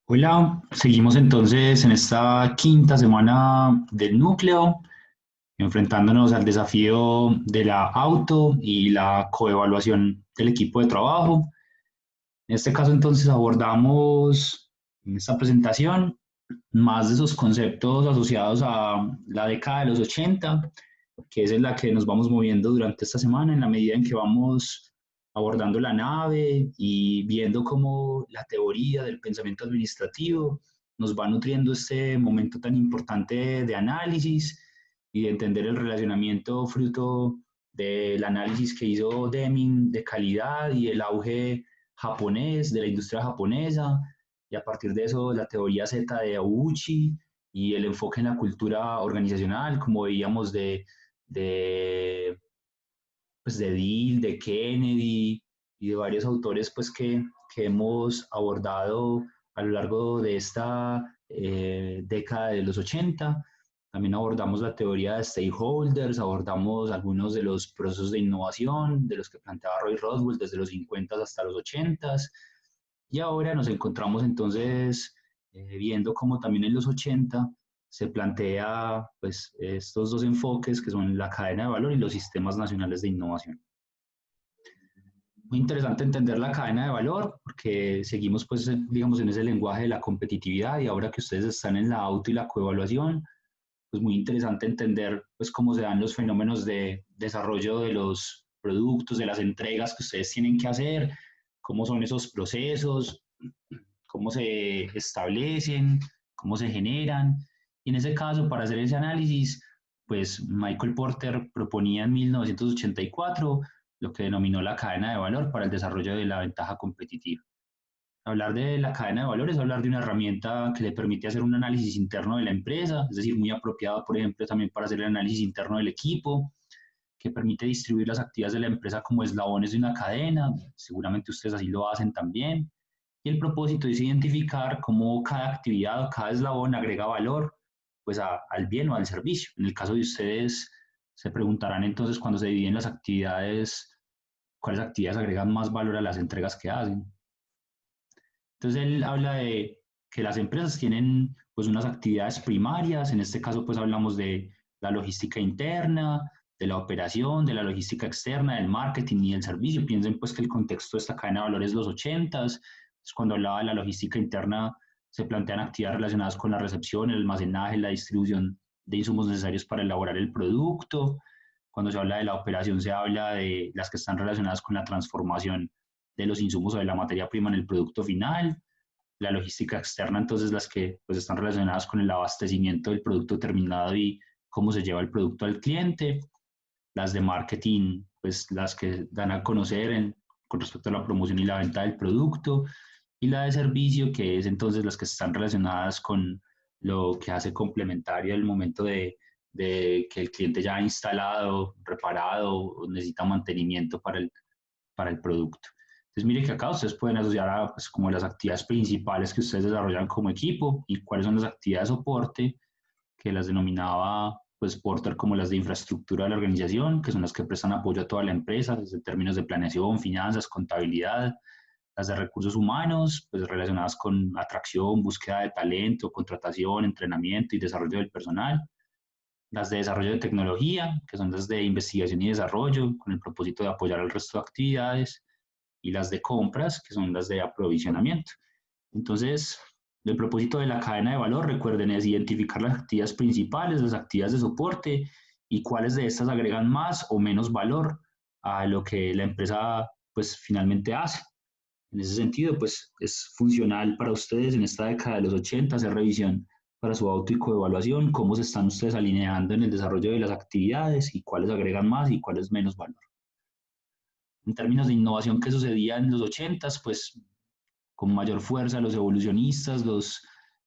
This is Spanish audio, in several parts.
Hola, seguimos entonces en esta quinta semana del núcleo, enfrentándonos al desafío de la auto y la coevaluación del equipo de trabajo. En este caso entonces abordamos en esta presentación más de esos conceptos asociados a la década de los 80, que es en la que nos vamos moviendo durante esta semana en la medida en que vamos abordando la nave y viendo cómo la teoría del pensamiento administrativo nos va nutriendo este momento tan importante de análisis y de entender el relacionamiento fruto del análisis que hizo Deming de calidad y el auge japonés, de la industria japonesa, y a partir de eso la teoría Z de Ouchi y el enfoque en la cultura organizacional, como veíamos de, pues de Deal, de Kennedy y de varios autores pues que hemos abordado a lo largo de esta década de los 80. También abordamos la teoría de stakeholders, abordamos algunos de los procesos de innovación de los que planteaba Roy Roswell desde los 50 hasta los 80. Y ahora nos encontramos entonces viendo cómo también en los 80 se plantea pues, estos dos enfoques que son la cadena de valor y los sistemas nacionales de innovación. Muy interesante entender la cadena de valor porque seguimos pues digamos en ese lenguaje de la competitividad y ahora que ustedes están en la auto y la coevaluación, pues muy interesante entender pues cómo se dan los fenómenos de desarrollo de los productos, de las entregas que ustedes tienen que hacer, cómo son esos procesos, cómo se establecen, cómo se generan. Y en ese caso, para hacer ese análisis, pues Michael Porter proponía en 1984 lo que denominó la cadena de valor para el desarrollo de la ventaja competitiva. Hablar de la cadena de valor es hablar de una herramienta que le permite hacer un análisis interno de la empresa, es decir, muy apropiada, por ejemplo, también para hacer el análisis interno del equipo, que permite distribuir las actividades de la empresa como eslabones de una cadena, seguramente ustedes así lo hacen también, y el propósito es identificar cómo cada actividad o cada eslabón agrega valor pues al bien o al servicio. En el caso de ustedes, se preguntarán entonces cuando se dividen las actividades, cuáles actividades agregan más valor a las entregas que hacen. Entonces él habla de que las empresas tienen pues unas actividades primarias, en este caso pues hablamos de la logística interna, de la operación, de la logística externa, del marketing y del servicio. Piensen pues que el contexto de esta cadena de valores es los 80s, cuando hablaba de la logística interna se plantean actividades relacionadas con la recepción, el almacenaje, la distribución de insumos necesarios para elaborar el producto. Cuando se habla de la operación se habla de las que están relacionadas con la transformación de los insumos o de la materia prima en el producto final. La logística externa, entonces, las que pues, están relacionadas con el abastecimiento del producto terminado y cómo se lleva el producto al cliente. Las de marketing, pues las que dan a conocer con respecto a la promoción y la venta del producto. Y la de servicio, que es entonces las que están relacionadas con lo que hace complementario el momento de que el cliente ya ha instalado, reparado o necesita mantenimiento para el producto. Entonces, mire que acá ustedes pueden asociar a, pues, como las actividades principales que ustedes desarrollan como equipo y cuáles son las actividades de soporte que las denominaba pues Porter como las de infraestructura de la organización, que son las que prestan apoyo a toda la empresa, desde términos de planeación, finanzas, contabilidad, las de recursos humanos, pues relacionadas con atracción, búsqueda de talento, contratación, entrenamiento y desarrollo del personal, las de desarrollo de tecnología, que son las de investigación y desarrollo, con el propósito de apoyar al resto de actividades, y las de compras, que son las de aprovisionamiento. Entonces, el propósito de la cadena de valor, recuerden, es identificar las actividades principales, las actividades de soporte y cuáles de estas agregan más o menos valor a lo que la empresa pues finalmente hace. En ese sentido, pues es funcional para ustedes en esta década de los 80 hacer revisión para su auto y coevaluación, cómo se están ustedes alineando en el desarrollo de las actividades y cuáles agregan más y cuáles menos valor. En términos de innovación que sucedía en los 80, pues con mayor fuerza los evolucionistas, los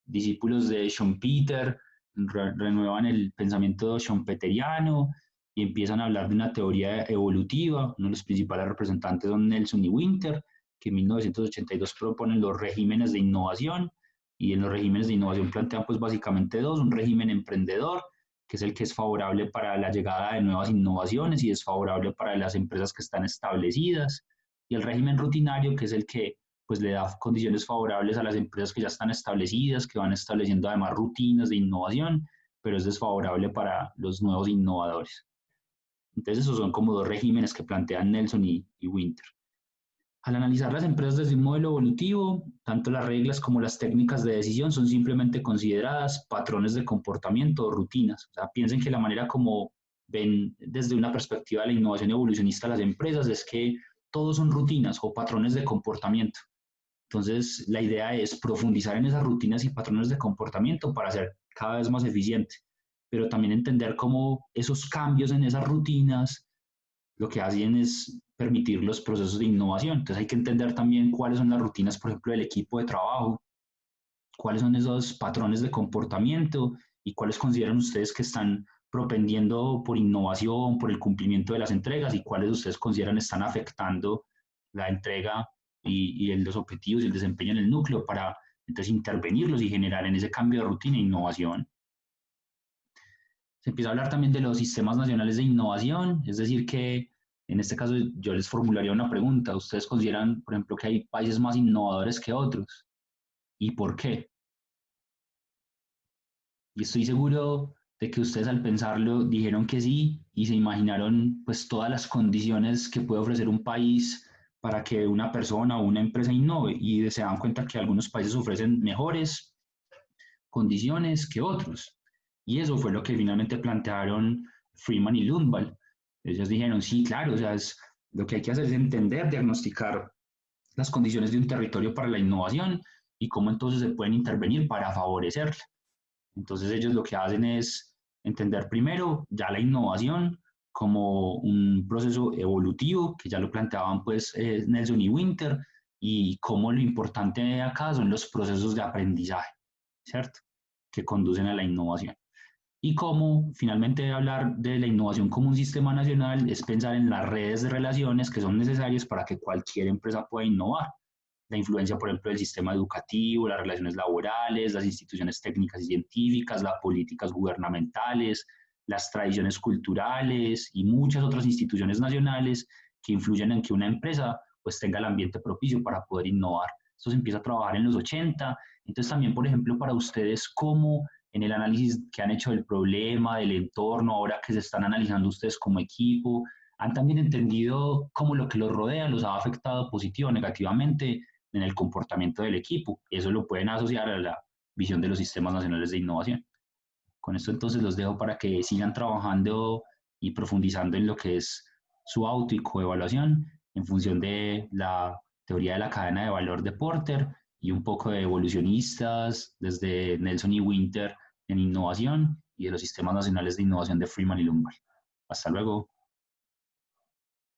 discípulos de Schumpeter, renuevan el pensamiento schumpeteriano y empiezan a hablar de una teoría evolutiva. Uno de los principales representantes son Nelson y Winter, que en 1982 proponen los regímenes de innovación, y en los regímenes de innovación plantean pues básicamente dos: un régimen emprendedor, que es el que es favorable para la llegada de nuevas innovaciones y desfavorable para las empresas que están establecidas, y el régimen rutinario, que es el que pues le da condiciones favorables a las empresas que ya están establecidas, que van estableciendo además rutinas de innovación, pero es desfavorable para los nuevos innovadores. Entonces, esos son como dos regímenes que plantean Nelson y Winter. Al analizar las empresas desde un modelo evolutivo, tanto las reglas como las técnicas de decisión son simplemente consideradas patrones de comportamiento o rutinas. O sea, piensen que la manera como ven desde una perspectiva de la innovación evolucionista las empresas es que todos son rutinas o patrones de comportamiento. Entonces, la idea es profundizar en esas rutinas y patrones de comportamiento para ser cada vez más eficiente, pero también entender cómo esos cambios en esas rutinas lo que hacen es permitir los procesos de innovación. Entonces hay que entender también cuáles son las rutinas, por ejemplo, del equipo de trabajo, cuáles son esos patrones de comportamiento y cuáles consideran ustedes que están propendiendo por innovación, por el cumplimiento de las entregas y cuáles ustedes consideran están afectando la entrega y los objetivos y el desempeño en el núcleo para entonces intervenirlos y generar en ese cambio de rutina e innovación. Se empieza a hablar también de los sistemas nacionales de innovación, es decir, que en este caso yo les formularía una pregunta. ¿Ustedes consideran, por ejemplo, que hay países más innovadores que otros? ¿Y por qué? Y estoy seguro de que ustedes al pensarlo dijeron que sí y se imaginaron pues todas las condiciones que puede ofrecer un país para que una persona o una empresa innove y se dan cuenta que algunos países ofrecen mejores condiciones que otros. Y eso fue lo que finalmente plantearon Freeman y Lundvall. Ellos dijeron, sí, claro, o sea, lo que hay que hacer es entender, diagnosticar las condiciones de un territorio para la innovación y cómo entonces se pueden intervenir para favorecerla. Entonces ellos lo que hacen es entender primero ya la innovación como un proceso evolutivo, que ya lo planteaban pues Nelson y Winter, y cómo lo importante acá son los procesos de aprendizaje, ¿cierto? Que conducen a la innovación. Y cómo finalmente hablar de la innovación como un sistema nacional es pensar en las redes de relaciones que son necesarias para que cualquier empresa pueda innovar. La influencia, por ejemplo, del sistema educativo, las relaciones laborales, las instituciones técnicas y científicas, las políticas gubernamentales, las tradiciones culturales y muchas otras instituciones nacionales que influyen en que una empresa pues tenga el ambiente propicio para poder innovar. Esto se empieza a trabajar en los 80. Entonces también, por ejemplo, para ustedes, ¿cómo en el análisis que han hecho del problema, del entorno, ahora que se están analizando ustedes como equipo, han también entendido cómo lo que los rodea los ha afectado positivo o negativamente en el comportamiento del equipo? Eso lo pueden asociar a la visión de los sistemas nacionales de innovación. Con esto entonces los dejo para que sigan trabajando y profundizando en lo que es su auto y coevaluación en función de la teoría de la cadena de valor de Porter y un poco de evolucionistas desde Nelson y Winter en innovación y de los sistemas nacionales de innovación de Freeman y Lundvall. Hasta luego.